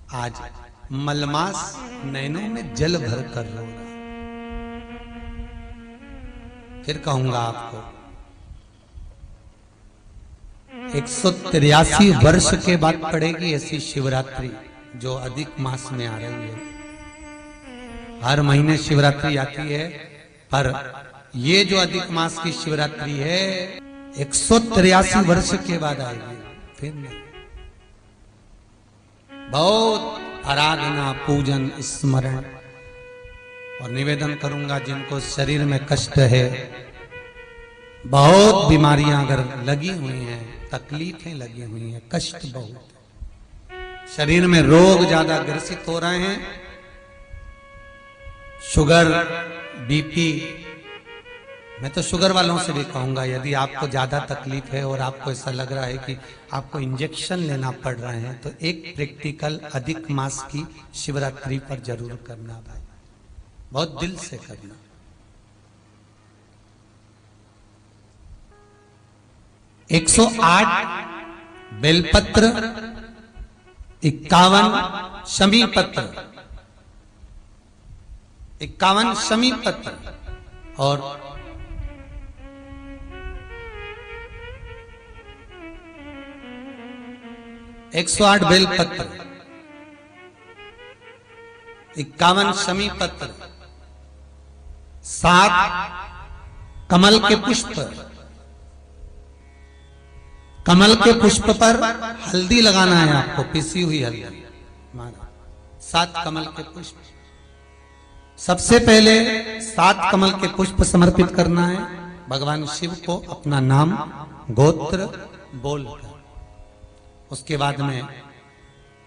आज मलमास नैनों में जल भर कर रो रहा। फिर कहूंगा आपको 183 वर्ष के बाद पड़ेगी ऐसी शिवरात्रि जो अधिक मास में आ रही है। हर महीने शिवरात्रि आती है, पर ये जो अधिक मास की शिवरात्रि है 183 वर्ष के बाद आएगी। फिर नहीं, बहुत आराधना, पूजन, स्मरण और निवेदन करूंगा जिनको शरीर में कष्ट है, बहुत बीमारियां अगर लगी हुई हैं, तकलीफें लगी हुई हैं, कष्ट बहुत, शरीर में रोग ज्यादा ग्रसित हो रहे हैं, शुगर, बीपी। मैं तो शुगर वालों से भी कहूंगा, यदि आपको ज्यादा तकलीफ है और आपको ऐसा लग रहा है कि आपको इंजेक्शन लेना पड़ रहे हैं, तो एक प्रैक्टिकल अधिक मास की शिवरात्रि पर जरूर करना भाई, बहुत दिल से करना। एक 108 बेलपत्र, 51 शमी पत्र, 51 शमी पत्र और 108 बेलपत्र, 51 शमी पत्र, 7 कमल के पुष्प, कमल के पुष्प पर हल्दी लगाना है आपको, पिसी हुई हल्दी मारा, 7 कमल के पुष्प। सबसे पहले 7 कमल के पुष्प समर्पित करना है भगवान शिव को, अपना नाम गोत्र बोलकर। उसके बाद में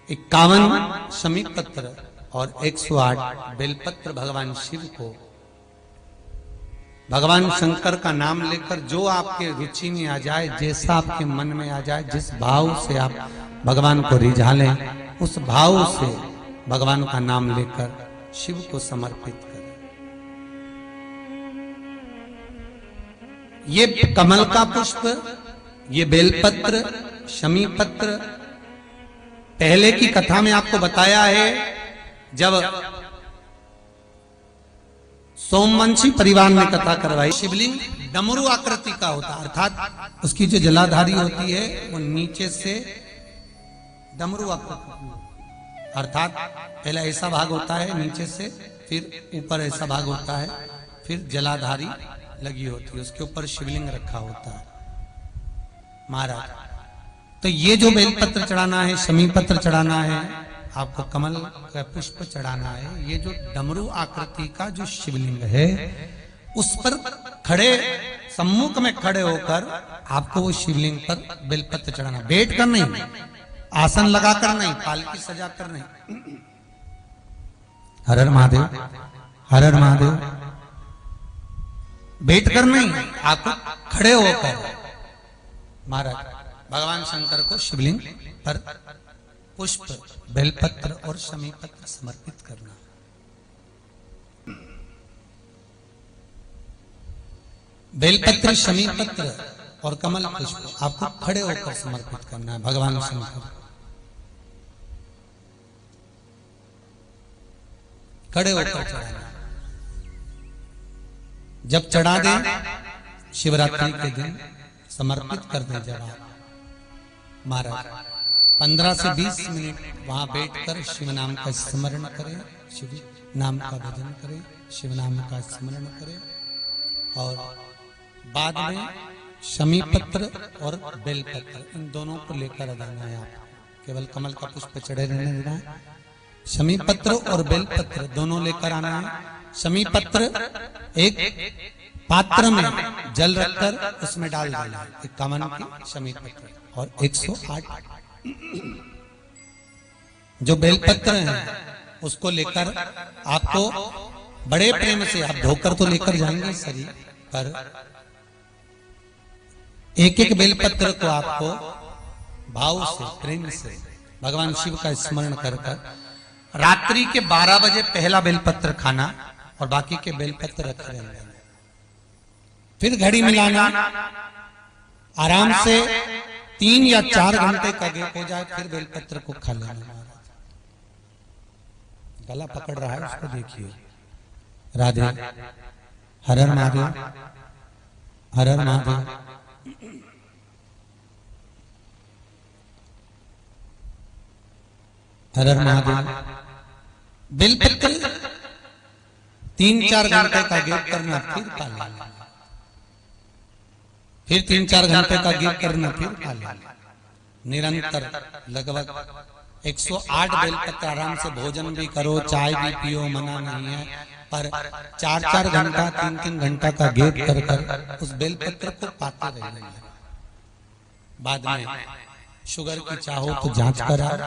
51 शमी पत्र और 108 बेलपत्र भगवान शिव को, भगवान शंकर का नाम लेकर, जो आपके रुचि में आ जाए, जैसा आपके मन में आ जाए, जिस भाव से आप भगवान को रिझा लें, उस भाव से भगवान का नाम लेकर शिव को समर्पित करें। ये कमल का पुष्प, ये बेलपत्र, शमी पत्र, पहले की कथा में आपको बताया है, जब सोमवंशी परिवार ने कथा करवाई, शिवलिंग डमरू आकृति का होता, अर्थात उसकी जो जलाधारी होती है वो नीचे से डमरू आकृति, अर्थात पहला ऐसा भाग होता है नीचे से, फिर ऊपर ऐसा भाग होता है, फिर जलाधारी लगी होती है, उसके ऊपर शिवलिंग रखा होता है महाराज। तो ये जो बेलपत्र चढ़ाना है, शमी पत्र चढ़ाना है, आपको कमल का पुष्प चढ़ाना है, ये जो डमरू आकृति का जो शिवलिंग है उस पर खड़े, सम्मुख में खड़े होकर आपको वो शिवलिंग पर बेलपत्र चढ़ाना, बैठ कर नहीं, आसन लगाकर नहीं, पालकी सजाकर नहीं। हर हर महादेव, हर हर महादेव, बैठ कर नहीं, आपको खड़े होकर महाराज भगवान शंकर को शिवलिंग पर पुष्प, बेलपत्र और शमी पत्र समर्पित करना। बेलपत्र, शमी पत्र और कमल पुष्प आपको खड़े होकर समर्पित करना है भगवान शंकर, खड़े होकर चढ़ाना। जब चढ़ा दें शिवरात्रि के दिन, समर्पित कर दें, जब आप महाराज 15 से 20 मिनट वहां बैठकर शिव नाम का स्मरण करें, शिव नाम का भजन करें, शिव नाम का स्मरण करें, और बाद में शमी पत्र और बेलपत्र इन दोनों को लेकर जाना है। आप केवल कमल का पुष्प चढ़े रहने देना है, शमी पत्र और बेलपत्र दोनों लेकर आना है। शमी पत्र एक पात्र में जल रखकर उसमें डाल देना है, 51 की शमी पत्र और 108 जो बेलपत्र हैं उसको लेकर आपको बड़े प्रेम से, आप धोकर तो लेकर जाएंगे शरीर पर, एक एक बेलपत्र को आपको भाव से, प्रेम से भगवान शिव का स्मरण कर रात्रि के 12 बजे पहला बेलपत्र खाना और बाकी के बेलपत्र रखे रहना। फिर घड़ी मिलाना, आराम से 3 या 4 घंटे का गैप हो जाए, फिर बेलपत्र को खा लेना। गला पकड़ रहा है उसको देखिए। राधे, हर हर महादेव, हर हर महादेव। हर हर महादेव। बेलपत्र 3-4 घंटे का गैप करना, फिर पाले, फिर 3-4 घंटे का गैप करना, फिर पाले। निरंतर लगभग 108 बेलपत्र आराम से भोजन भी करो, चाय भी पियो, मना नहीं है, पर 4-4 घंटा 3-3 घंटा का गैप कर कर उस बेलपत्र को पाते रहिए। बाद में शुगर की चाहो तो जांच कराओ,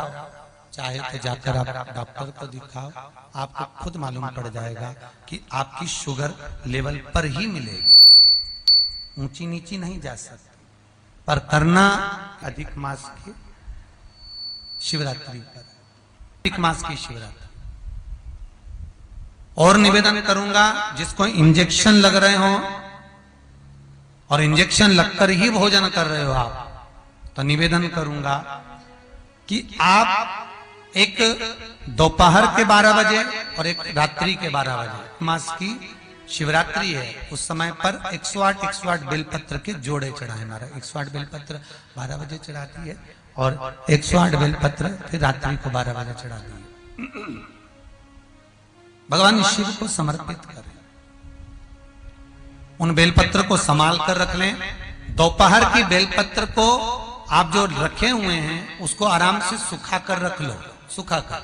चाहे तो जाकर आप डॉक्टर को दिखाओ, आपको खुद मालूम पड़ जाएगा कि आपकी शुगर लेवल पर ही मिलेगी, ऊंची नीची नहीं जा सकती। पर करना अधिक मास की शिवरात्रि पर, अधिक मास की शिवरात्रि। और निवेदन करूंगा, जिसको इंजेक्शन लग रहे हो और इंजेक्शन लगकर ही भोजन कर रहे हो आप, तो निवेदन करूंगा कि आप एक दोपहर के 12 बजे और एक रात्रि के 12 बजे, मास की शिवरात्रि है, उस समय पर 108 बेलपत्र के जोड़े चढ़ाए। हमारा 108 बेलपत्र 12 बजे चढ़ाती है और 108 बेलपत्र फिर रात्रि को 12 बजे चढ़ाती है। भगवान शिव को समर्पित करें, उन बेलपत्र को संभाल कर रख लें। दोपहर की बेलपत्र को आप जो रखे हुए हैं उसको आराम से सुखा कर रख लो, सुखा कर,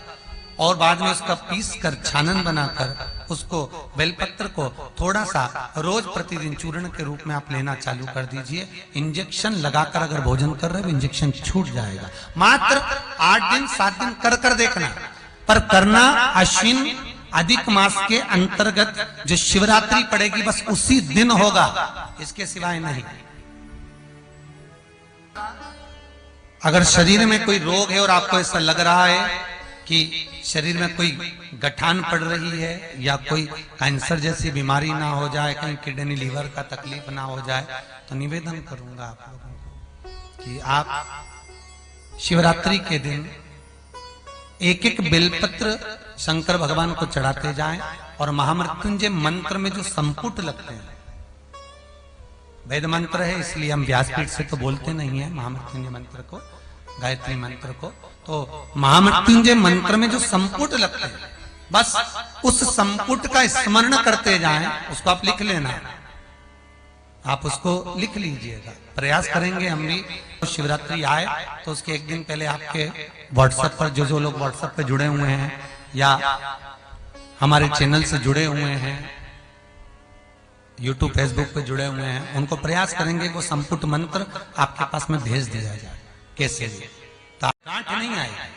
और बाद में उसका पीस कर छानन बनाकर उसको बेलपत्र को थोड़ा सा रोज प्रतिदिन चूर्ण के रूप में आप लेना चालू कर दीजिए। इंजेक्शन लगाकर अगर भोजन कर रहे हो इंजेक्शन छूट जाएगा। मात्र 8 दिन 7 दिन कर कर देखना, पर करना अश्विन अधिक मास के अंतर्गत जो शिवरात्रि पड़ेगी बस उसी दिन होगा, इसके सिवाय नहीं। अगर शरीर में कोई रोग है और आपको ऐसा लग रहा है कि शरीर में कोई गठान पड़ रही है या कोई कैंसर जैसी बीमारी ना हो जाए, कहीं किडनी लीवर का तकलीफ ना हो जाए, तो निवेदन करूंगा आप लोगों को कि आप शिवरात्रि के दिन एक एक बेलपत्र शंकर भगवान को चढ़ाते जाएं और महामृत्युंजय मंत्र में जो संपुट लगते हैं, वेद मंत्र है इसलिए हम व्यासपीठ से तो बोलते नहीं है महामृत्युंजय मंत्र को, गायत्री मंत्र को, तो महामृत्युंजय मंत्र में जो संपुट लगते हैं बस उस संपुट का स्मरण करते जाएं। उसको आप लिख लेना, आप उसको लिख लीजिएगा। प्रयास करेंगे हम भी, शिवरात्रि आए तो उसके एक दिन पहले आपके व्हाट्सएप पर जो लोग व्हाट्सएप पे जुड़े हुए हैं या हमारे चैनल से जुड़े हुए हैं, यूट्यूब फेसबुक पे जुड़े हुए हैं, उनको प्रयास करेंगे वो संपुट मंत्र आपके पास में भेज दिया जाए। कैसे गांठ नहीं आएगी।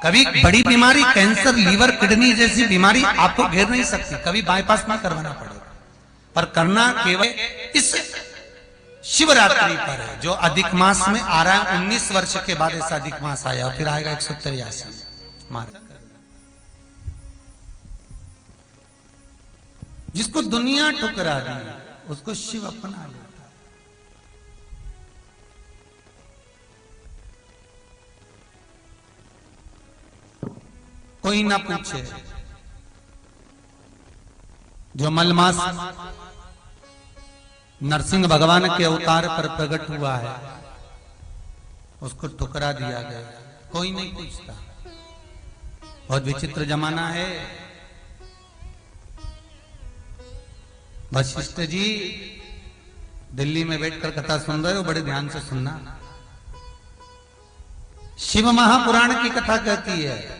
कभी बड़ी बीमारी कैंसर लीवर किडनी जैसी बीमारी आपको घेर नहीं सकती, कभी बाईपास नहीं करवाना पड़ेगा, पर करना केवल इस शिवरात्रि पर है जो अधिक मास में आ रहा है। 19 वर्ष के बाद ऐसा अधिक मास आया, फिर आएगा 183 मार। जिसको दुनिया ठुकरा दी उसको शिव अपना लेता। कोई ना पूछे, जो मलमास नरसिंह भगवान के अवतार पर प्रकट हुआ है उसको ठुकरा दिया गया, कोई नहीं पूछता। बहुत विचित्र जमाना है। वशिष्ठ जी दिल्ली में बैठकर कथा सुन रहे हो, बड़े ध्यान से सुनना। शिव महापुराण की कथा कहती है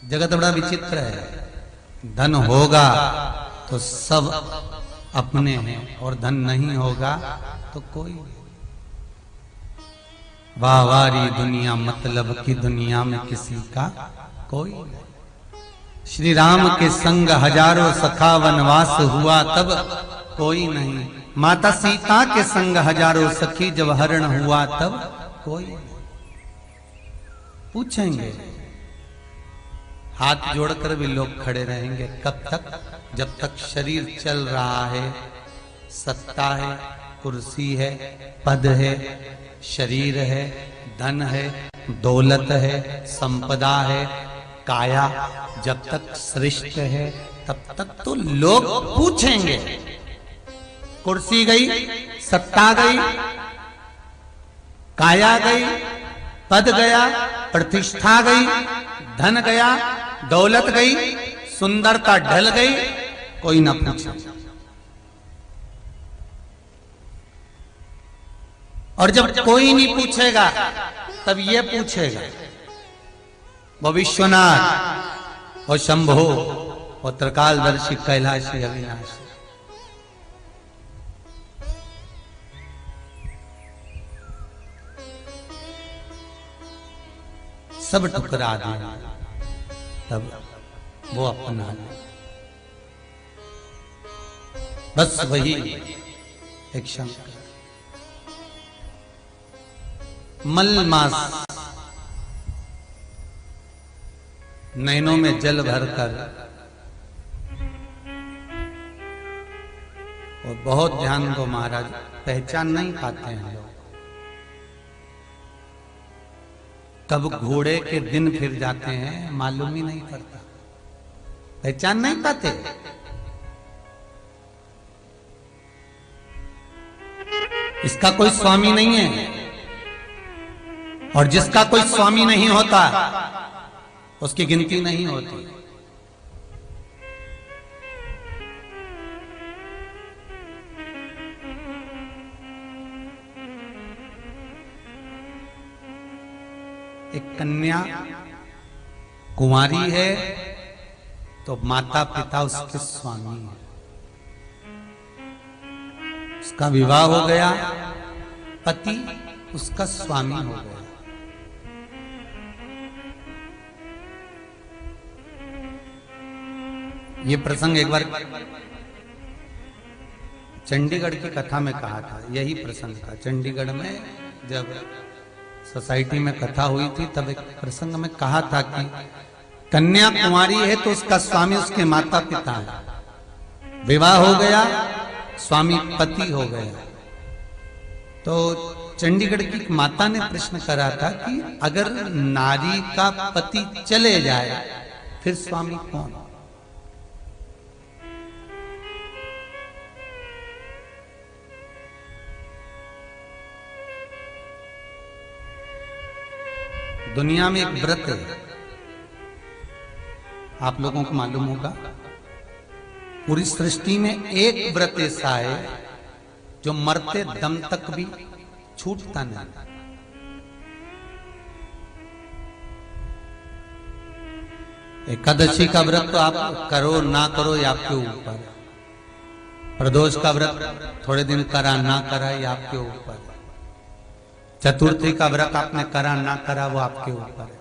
जगत बड़ा विचित्र है, धन होगा तो सब अपने हैं और धन नहीं होगा तो कोई। वाहवारी दुनिया मतलब की दुनिया में किसी का कोई नहीं। श्री राम के संग हजारों सखा वनवास हुआ तब कोई नहीं। माता सीता के संग हजारों सखी जब हरण हुआ तब कोई नहीं। पूछेंगे, हाथ जोड़कर भी लोग खड़े रहेंगे। कब तक? जब तक शरीर चल रहा है, सत्ता है, कुर्सी है, पद है, शरीर है, धन है, दौलत है, संपदा है, काया जब तक श्रेष्ठ है तब तक तो लोग पूछेंगे। कुर्सी गई, सत्ता गई, काया गई, पद गया, प्रतिष्ठा गई, धन गया, दौलत गई, सुंदरता ढल गई, कोई ना पूछे। और जब कोई नहीं पूछेगा तब ये पूछेगा, वो विश्वनाथ, वो शंभो, वो त्रिकालदर्शी, कैलाशी, अविनाशी। सब ठुकरा दिया, तब वो अपना ले। बस वही एक शंकर मलमास नैनों में जल भरकर और बहुत ध्यान दो महाराज, पहचान नहीं पाते हैं लोग। कब घोड़े के दिन फिर जाते हैं मालूम ही नहीं पड़ता, पहचान नहीं पाते। इसका कोई स्वामी नहीं है, और जिसका कोई स्वामी नहीं होता उसकी गिनती नहीं होती। एक कन्या कुंवारी है तो माता पिता उसके स्वामी है। उसका विवाह हो गया, पति उसका स्वामी हो गया। ये प्रसंग एक बार चंडीगढ़ की कथा में कहा था, यही प्रसंग था। चंडीगढ़ में जब सोसाइटी में कथा हुई थी तब एक प्रसंग में कहा था कि कन्या कुंवारी है तो उसका स्वामी उसके माता पिता है। विवाह हो गया, स्वामी पति हो गया। तो चंडीगढ़ की माता ने प्रश्न करा था कि अगर नारी का पति चले जाए फिर स्वामी कौन? दुनिया में एक व्रत है, आप लोगों को मालूम होगा। पूरी सृष्टि में एक व्रत ऐसा है जो मरते दम तक भी छूटता नहीं। एकादशी का व्रत तो आप करो ना करो ये आपके ऊपर। प्रदोष का व्रत थोड़े दिन करा ना करा ये आपके ऊपर। चतुर्थी का व्रत आपने करा ना करा वो आपके ऊपर है।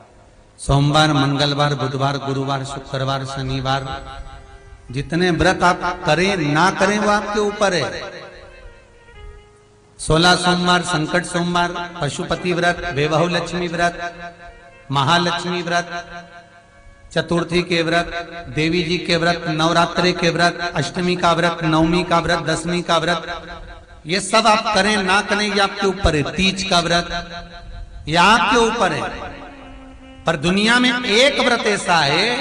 सोमवार, मंगलवार, बुधवार, गुरुवार, शुक्रवार, शनिवार, जितने व्रत आप करें ना करें वो आपके ऊपर है। 16 सोमवार, संकट सोमवार, पशुपति व्रत, वैभव लक्ष्मी व्रत, महालक्ष्मी व्रत, चतुर्थी के व्रत, देवी जी के व्रत, नवरात्रि के व्रत, अष्टमी का व्रत, नवमी का व्रत, दसवीं का व्रत, ये सब आप करें ना करें ये आपके ऊपर है। तीज का व्रत ये आपके ऊपर है। पर दुनिया में एक व्रत ऐसा है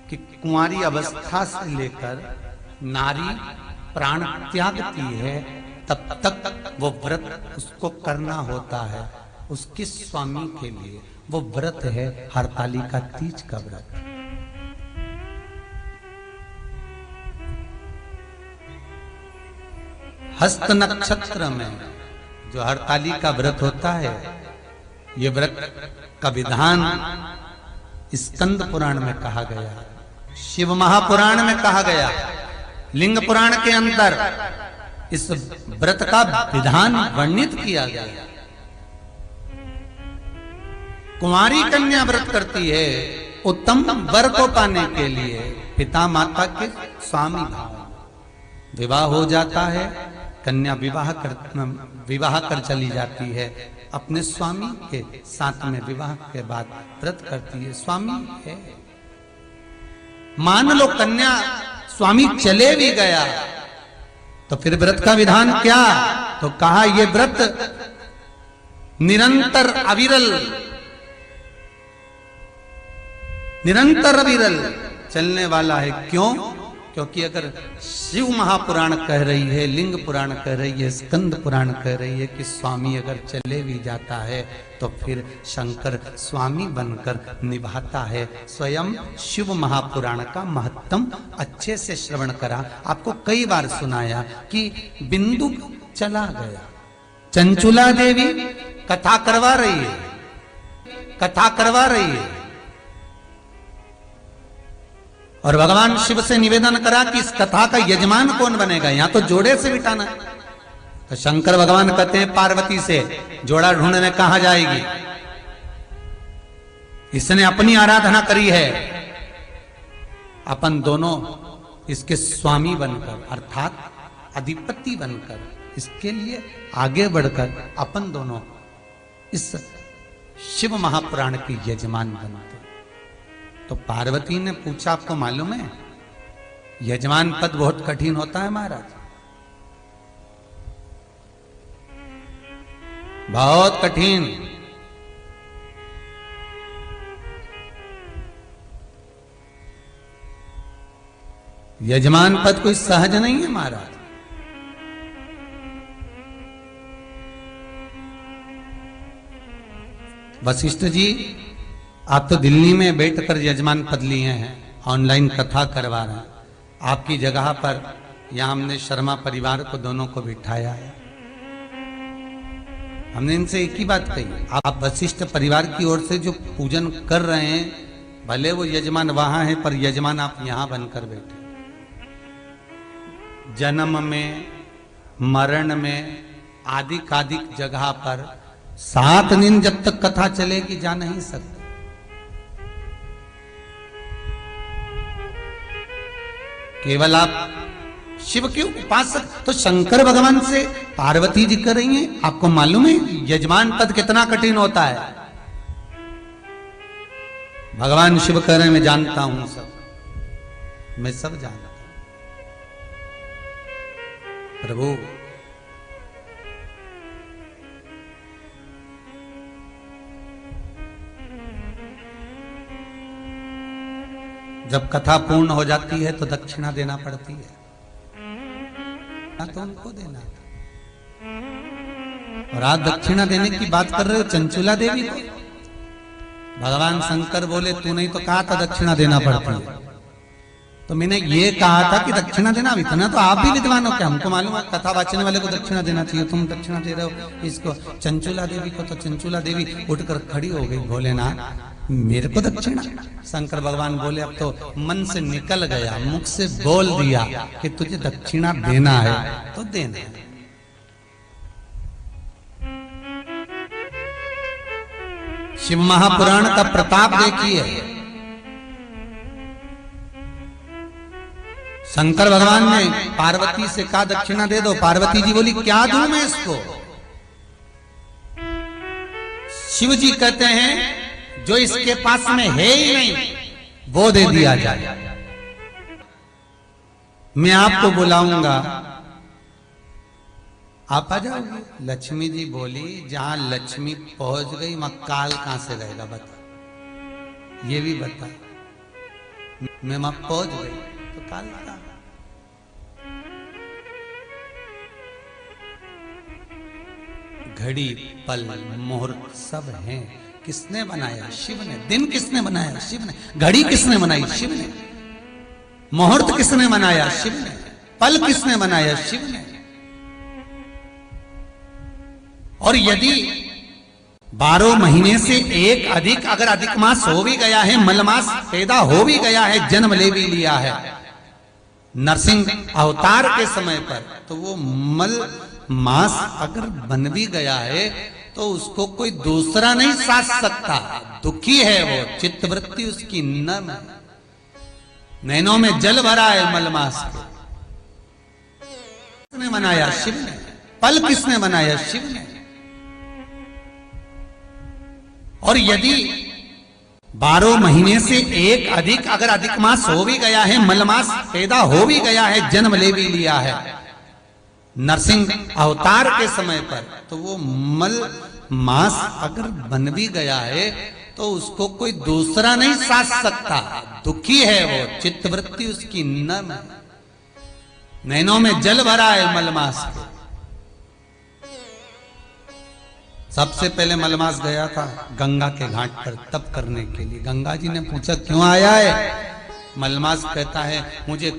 कि कुंवारी अवस्था से लेकर नारी प्राण त्यागती है तब तक वो व्रत उसको करना होता है उसके स्वामी के लिए। वो व्रत है हरतालिका तीज का व्रत। हस्त नक्षत्र में जो हरतालिका व्रत होता है, ये व्रत का विधान स्कंद पुराण में कहा गया, शिव महापुराण में कहा गया, लिंग पुराण के अंदर इस व्रत का विधान वर्णित किया गया। कुंवारी कन्या व्रत करती है उत्तम वर को पाने के लिए पिता माता के स्वामी भाव। विवाह हो जाता है, कन्या विवाह कर चली जाती है अपने स्वामी के साथ में। विवाह के बाद व्रत करती है, स्वामी है। मान लो कन्या स्वामी चले भी गया तो फिर व्रत का विधान क्या? तो कहा ये व्रत निरंतर अविरल निरंतर अविरल चलने वाला है। क्यों? क्योंकि अगर शिव महापुराण कह रही है, लिंग पुराण कह रही है, स्कंद पुराण कह रही है कि स्वामी अगर चले भी जाता है तो फिर शंकर स्वामी बनकर निभाता है। स्वयं शिव महापुराण का महत्तम अच्छे से श्रवण करा। आपको कई बार सुनाया कि बिंदु चला गया, चंचुला देवी कथा करवा रही है, कथा करवा रही है, और भगवान शिव से निवेदन करा कि इस कथा का यजमान कौन बनेगा, यहां तो जोड़े से बिठाना। तो शंकर भगवान कहते हैं पार्वती से जोड़ा ढूंढने कहां जाएगी, इसने अपनी आराधना करी है, अपन दोनों इसके स्वामी बनकर अर्थात अधिपति बनकर, इसके लिए आगे बढ़कर अपन दोनों इस शिव महापुराण के यजमान बनते। तो पार्वती ने पूछा, आपको मालूम है यजमान पद बहुत कठिन होता है महाराज, बहुत कठिन। यजमान पद कोई सहज नहीं है महाराज। वशिष्ठ जी, आप तो दिल्ली में बैठकर यजमान पद लिए हैं, ऑनलाइन कथा करवा रहे हैं। आपकी जगह पर यहां हमने शर्मा परिवार को दोनों को बिठाया है। हमने इनसे एक ही बात कही, आप वशिष्ठ परिवार की ओर से जो पूजन कर रहे हैं, भले वो यजमान वहां है पर यजमान आप यहां बनकर बैठे। जन्म में, मरण में, आदिक जगह पर 7 दिन जब तक कथा चलेगी जा नहीं सकते। केवल आप शिव के उपासक, तो शंकर भगवान से पार्वती जी कर रही हैं। आपको मालूम है यजमान पद कितना कठिन होता है। भगवान शिव कह रहे हैं मैं जानता हूं सब, मैं सब जानता हूं प्रभु। जब कथा पूर्ण हो जाती है तो दक्षिणा देना पड़ती है, ना तो उनको देना। और आज दक्षिणा देने की बात कर रहे हो चंचुला देवी को। भगवान शंकर बोले तू नहीं तो कहा था दक्षिणा देना पड़ती है, तो मैंने ये कहा था कि दक्षिणा देना। इतना तो आप भी विद्वान हो क्या, हमको मालूम है कथा वाचने वाले को दक्षिणा देना चाहिए, तुम दक्षिणा दे रहे हो इसको चंचुला देवी को। तो चंचुला देवी उठकर खड़ी हो गई, भोलेनाथ मेरे को दक्षिणा। शंकर भगवान बोले अब तो मन से निकल गया, मुख से बोल दिया कि तुझे दक्षिणा देना है तो देना है। शिव महापुराण का प्रताप देखिए। शंकर भगवान ने पार्वती से कहा दक्षिणा दे दो, पार्वती जी बोली क्या दूं मैं इसको। शिव जी कहते हैं जो इसके पास में है ही नहीं वो दे दिया जाए। मैं आपको बुलाऊंगा, आप आ जाओगे। लक्ष्मी जी बोली जहां लक्ष्मी पहुंच गई वहां काल कहां से रहेगा बता, ये भी बता। मैं वहां पहुंच गई तो काल कहां। घड़ी पल मुहूर्त सब हैं, किसने बनाया? शिव ने। दिन किसने बनाया? शिव ने। घड़ी किसने बनाई? शिव ने। मुहूर्त किसने बनाया? शिव ने। पल किसने बनाया? शिव ने। और यदि 12 महीने से एक अधिक अगर अधिक मास हो भी गया है, मलमास पैदा हो भी गया है, जन्म ले भी लिया है नरसिंह अवतार के समय पर, तो वो मल मास अगर बन भी गया है तो उसको कोई दूसरा नहीं साध सकता। दुखी है वो, चित्तवृत्ति उसकी नम है, नैनों में जल भरा है मलमास के। किसने बनाया? शिव ने। पल किसने बनाया? शिव ने। और यदि 12 महीने से एक अधिक अगर अधिक मास हो भी गया है, मलमास पैदा हो भी गया है, जन्म ले भी लिया है नरसिंह अवतार के समय पर, तो वो मल मास अगर बन भी गया है तो उसको कोई दूसरा नहीं साध सकता। दुखी है वो, चित्तवृत्ति उसकी नम है, नैनों में जल भरा है मलमास के। सबसे पहले मलमास गया था गंगा के घाट पर तप करने के लिए। गंगा जी ने पूछा क्यों आया है? मलमास कहता है मुझे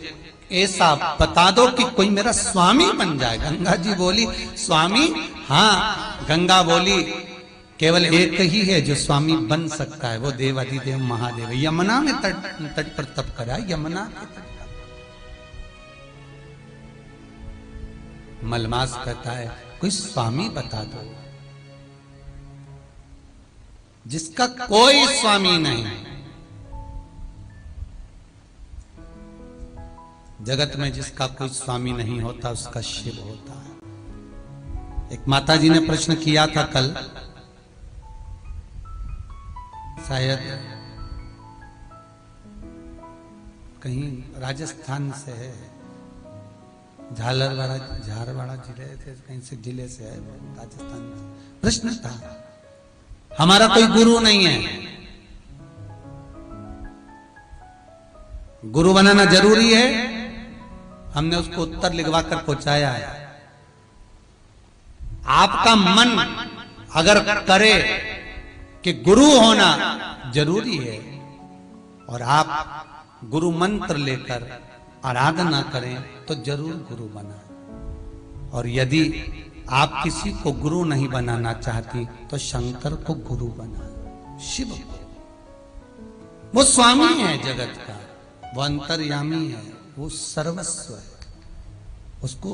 ऐसा बता दो कि कोई मेरा स्वामी बन जाए। गंगा जी बोली स्वामी? हाँ। गंगा बोली केवल एक ही है जो स्वामी बन सकता है, वो देवाधिदेव महादेव। यमुना में तट पर तप करा, यमुना के तट पर। मलमास कहता है कोई स्वामी बता दो जिसका कोई स्वामी नहीं। जगत में जिसका कोई स्वामी नहीं होता उसका शिव होता है। एक माता जी ने प्रश्न किया था कल, शायद कहीं राजस्थान से है, झारवाड़ा जिले थे, कहीं से जिले से है, राजस्थान से। प्रश्न था हमारा कोई गुरु नहीं है, गुरु बनाना जरूरी है? हमने उसको उत्तर लिखवा कर पहुंचाया है। आपका मन अगर करे कि गुरु होना जरूरी है और आप गुरु मंत्र लेकर आराधना करें तो जरूर गुरु बना। और यदि आप किसी को गुरु नहीं बनाना चाहती तो शंकर को गुरु बना, शिव को। वो स्वामी है जगत का, वो अंतर्यामी है, वो सर्वस्व है। उसको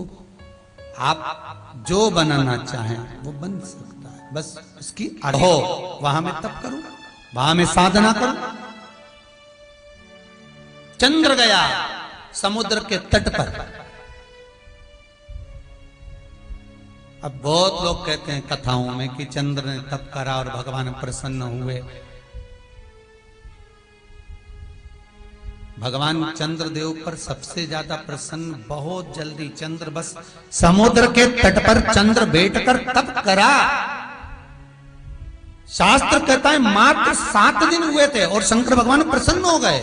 आप जो बनाना चाहें वो बन सकता है, बस उसकी हो वहां में तप करूं, वहां में साधना करूं। चंद्र गया समुद्र के तट पर। अब बहुत लोग कहते हैं कथाओं में कि चंद्र ने तप करा और भगवान प्रसन्न हुए। भगवान चंद्रदेव पर सबसे ज्यादा प्रसन्न बहुत जल्दी चंद्र बस समुद्र के तट पर चंद्र बैठकर तप करा। शास्त्र कहता है मात्र 7 दिन हुए थे और शंकर भगवान प्रसन्न हो गए।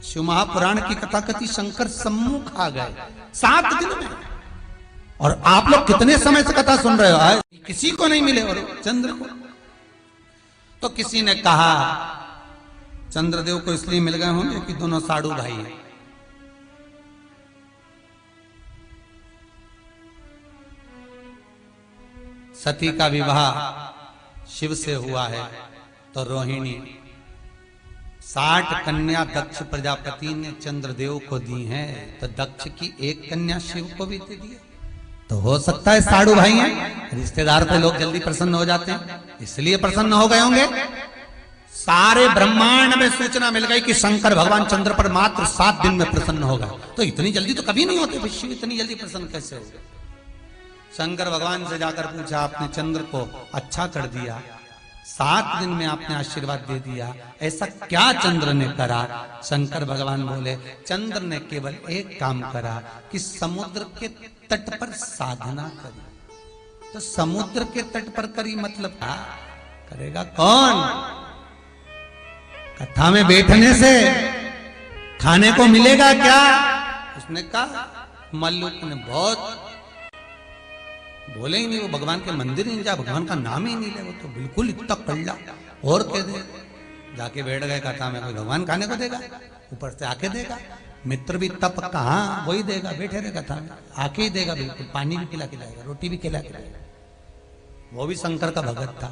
शिव महापुराण की कथा कथी शंकर सम्मुख आ गए 7 दिन में। और आप लोग कितने समय से कथा सुन रहे हो? किसी को नहीं मिले और चंद्र को। तो किसी ने कहा चंद्रदेव को इसलिए मिल गए होंगे कि दोनों साधु भाई हैं। सती का विवाह शिव से हुआ है तो रोहिणी 60 कन्या दक्ष प्रजापति ने चंद्रदेव को दी हैं, तो दक्ष की एक कन्या शिव को भी दे दी। तो हो सकता है साधु भाई हैं, रिश्तेदार पे लोग जल्दी प्रसन्न हो जाते हैं, इसलिए प्रसन्न हो गए होंगे। सारे ब्रह्मांड में सूचना मिल गई कि शंकर भगवान चंद्र पर मात्र 7 दिन में प्रसन्न होगा। तो इतनी जल्दी तो कभी नहीं होते, शिव इतनी जल्दी प्रसन्न कैसे हो गए? शंकर भगवान से जाकर पूछा आपने चंद्र को अच्छा कर दिया, 7 दिन में आपने आशीर्वाद दे दिया, ऐसा क्या चंद्र ने करा? शंकर भगवान बोले चंद्र ने केवल एक काम करा कि समुद्र के तट पर साधना करी। तो समुद्र के तट पर करी मतलब क्या करेगा कौन? कथा में बैठने से खाने को मिलेगा क्या? उसने कहा मल्लुक ने बहुत बोले ही नहीं, वो भगवान के मंदिर नहीं जा, भगवान का नाम ही नहीं ले, वो तो बिल्कुल इतना कल्ला। और कह दे जाके बैठ गए कथा में, कोई भगवान खाने को देगा? ऊपर से आके देगा। मित्र भी तप कहाँ वही देगा, बैठे रहे कथा में आके ही देगा, बिल्कुल पानी भी पिला के लाएगा, रोटी भी खिला के लाएगा। वो भी शंकर का भगत था।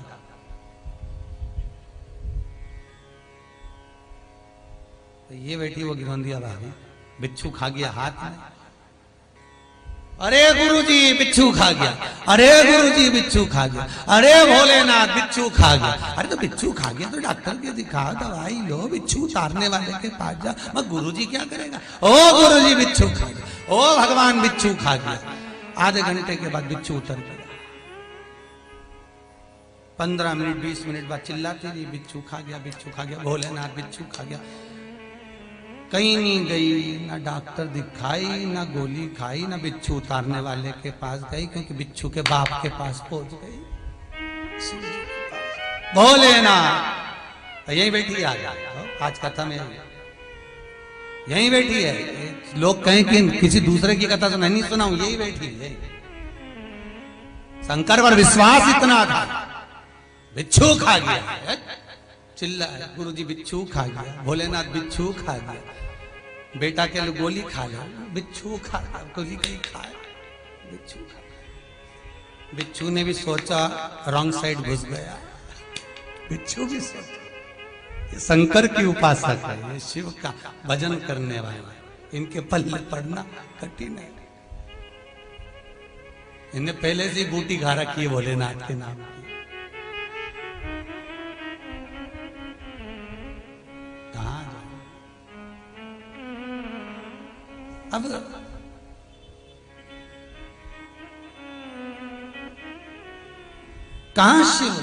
तो ये बैठी वो गिरौंदिया भाभी, बिच्छू खा गया हाथ में। अरे गुरुजी बिच्छू खा गया, अरे गुरुजी बिच्छू खा गया, अरे भोलेनाथ बिच्छू खा गया। अरे तो बिच्छू खा गया तो डॉक्टर के दिखा, दवाई लो, बिच्छू उतारने वाले के पास जा। मगर गुरुजी क्या करेगा? ओ गुरुजी बिच्छू खा गया, ओ भगवान बिच्छू खा गया। आधे घंटे के बाद बिच्छू उतर गया। 15 मिनट 20 मिनट बाद चिल्लाती रही बिच्छू खा गया, बिच्छू खा गया, भोलेनाथ बिच्छू खा गया। कहीं नहीं गई, ना डॉक्टर दिखाई, ना गोली खाई, ना बिच्छू उतारने वाले के पास गई, क्योंकि बिच्छू के बाप के पास पहुंच गई। भोलेनाथ तो यहीं बैठी है आगे, आज कथा में यहीं बैठी है। लोग कहें कि किसी दूसरे की कथा सुना, नहीं सुनाऊं, यही बैठी है। शंकर पर विश्वास इतना था, बिच्छू खा गया, चिल्ला गुरुजी बिच्छू खा गया, भोलेनाथ बिच्छू खा गया, बेटा के लिए गोली खा गया, बिच्छू खा गया, गोली कहीं खाए, बिच्छू खा गया। बिच्छू ने भी सोचा, रॉन्ग साइड घुस गया। बिच्छू भी सोचा, ये शंकर की उपासक है, ये शिव का भजन करने वाला, इनके पल्ले पड़ना कठिन है। इन्हें पहले से बूटी खा रखी है भोलेनाथ के नाम की। कहां अब कहां शिव?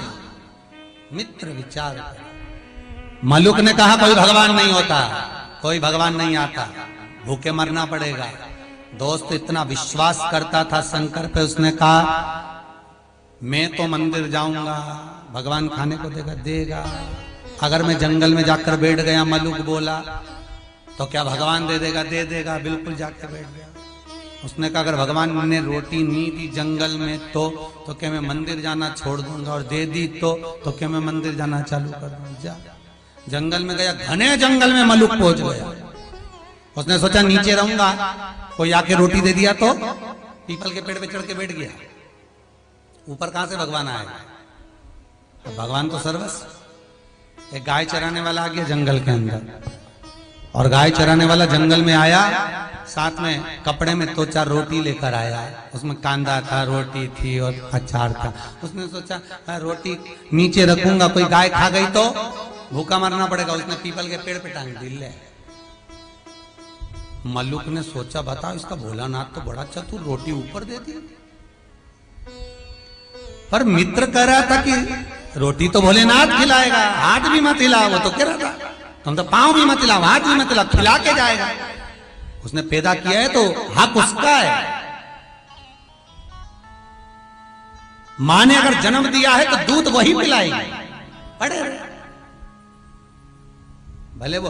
मित्र विचार कर। मलुक ने कहा कोई भगवान नहीं होता, कोई भगवान नहीं आता, भूखे मरना पड़ेगा। दोस्त इतना विश्वास करता था शंकर पे, उसने कहा मैं तो मंदिर जाऊंगा, भगवान खाने को देगा। अगर मैं जंगल में जाकर बैठ गया, मलुक बोला, तो क्या भगवान दे देगा? दे देगा, बिल्कुल जाकर बैठ गया। उसने कहा अगर भगवान ने रोटी नहीं दी जंगल में तो क्या मैं मंदिर जाना छोड़ दूंगा, और दे दी तो क्या मैं मंदिर जाना चालू कर दूंगा? जा। जंगल में गया, घने जंगल में मलुक पहुंच गया। उसने सोचा नीचे रहूंगा, कोई आके रोटी दे दिया तो पीपल के पेड़ पे चढ़ के बैठ गया। ऊपर कहां से भगवान आएगा? भगवान तो सर्वस्व। एक गाय चराने वाला आ गया जंगल के अंदर, और गाय चराने वाला जंगल में आया, साथ में कपड़े में 2-4 रोटी लेकर आया। उसमें कांदा था, रोटी थी और अचार था। उसने सोचा रोटी नीचे रखूंगा, कोई गाय खा गई तो भूखा मरना पड़ेगा। उसने पीपल के पेड़ पे टांग दी। ले मल्लुक ने सोचा बताओ, इसका भोलानाथ तो बड़ा चतुर, रोटी ऊपर दे दी। पर मित्र कह रहा था कि रोटी तो भोलेनाथ खिलाएगा, हाथ भी मत हिलाओ। वो तो कह रहा था तुम तो पांव भी मत हिलाओ, हाथ भी मत हिलाओ, खिला के जाएगा। उसने पैदा किया है तो हक उसका है। मां ने अगर जन्म दिया है तो दूध वही पिलाएगी। अरे भले वो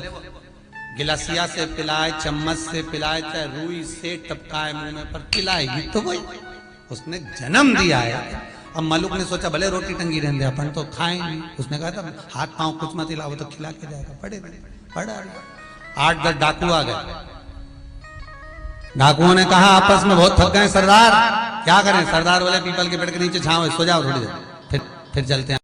गिलासिया से पिलाए, चम्मच से पिलाए, चाहे रुई से टपकाए मुंह में, पर पिलाएगी तो वही। उसने जन्म दिया है। अब मलुक ने सोचा भले रोटी टंगी रहने अपन तो खाएंगे। उसने कहा था हाथ पांव कुछ मत हिलाओ, तो खिला के जाएगा। पड़े 8-10 डाकू आ गए। डाकुओं ने कहा आपस में बहुत थक गए सरदार, क्या करें? सरदार बोले पीपल के पेड़ के नीचे छांव है, सो जाओ थोड़ी देर, फिर चलते हैं।